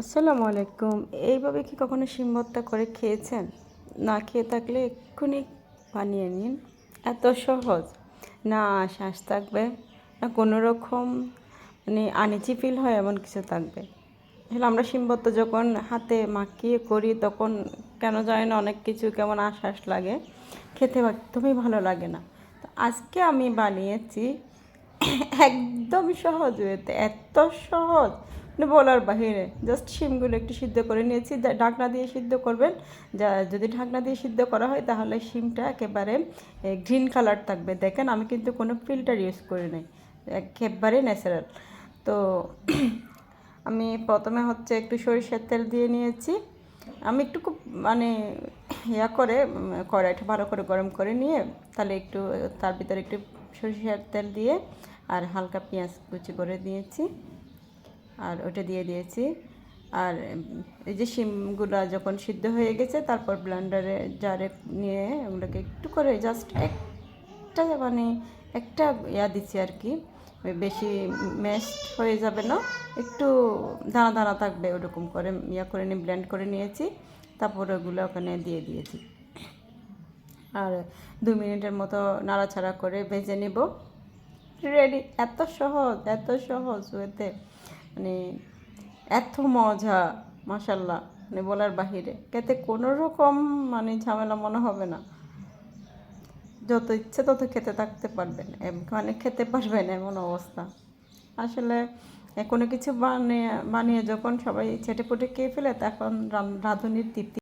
আসসালামু আলাইকুম। এইভাবে কি কখনো শিম ভর্তা করে খেয়েছেন? না খেয়ে থাকলে এক্ষুনি বানিয়ে নিন। এত সহজ। না শ্বাস থাকবে, না কোনো রকম আনইজি ফিল হয় এমন কিছু থাকবে। আসলে আমরা শিম ভর্তা যখন হাতে মাখিয়ে করি তখন কেন জানি না অনেক কিছু কেমন আশ্বাস লাগে, খেতে একদমই ভালো লাগে না। তো আজকে আমি বানিয়েছি একদম সহজ ওয়েতে, এত সহজ বলার বাহিরে। জাস্ট শিমগুলো একটু সিদ্ধ করে নিয়েছি, ঢাকনা দিয়ে সিদ্ধ করবেন। যদি ঢাকনা দিয়ে সিদ্ধ করা হয় তাহলে শিমটা একেবারে গ্রিন কালার থাকবে। দেখেন আমি কিন্তু কোনো ফিল্টার ইউজ করি নাই, একেবারে ন্যাচারাল। তো আমি প্রথমে হচ্ছে একটু সরিষার তেল দিয়ে নিয়েছি। আমি একটু খুব করে কড়াইটা ভালো করে গরম করে নিয়ে তাহলে একটু তার ভিতরে একটু সরিষার তেল দিয়ে আর হালকা পেঁয়াজ কুচি করে দিয়েছি, আর ওটা দিয়ে দিয়েছি। আর এই যে শিমগুলো যখন সিদ্ধ হয়ে গেছে তারপর ব্লেন্ডারে জারে নিয়ে ওগুলোকে একটু করে জাস্ট একটা একটা দিচ্ছি আর কি। বেশি ম্যাশড হয়ে যাবে না, একটু দানা দানা থাকবে ওরকম করে করে নিয়ে ব্লেন্ড করে নিয়েছি। তারপর ওগুলো ওখানে দিয়ে দিয়েছি আর 2 মিনিটের মতো নাড়াচাড়া করে ভেজে নেব। রেডি। এত সহজ ওতে, মানে এত মজা, মাশাল্লাহ, বলার বাহিরে। খেতে কোনো রকম ঝামেলা মনে হবে না। যত ইচ্ছে তত খেতে থাকতে পারবেন, খেতে পারবেন এমন অবস্থা। আসলে কোনো কিছু বানিয়ে বানিয়ে যখন সবাই ছেটেপুটে খেয়ে ফেলে তখন রাঁধুনির তৃপ্তি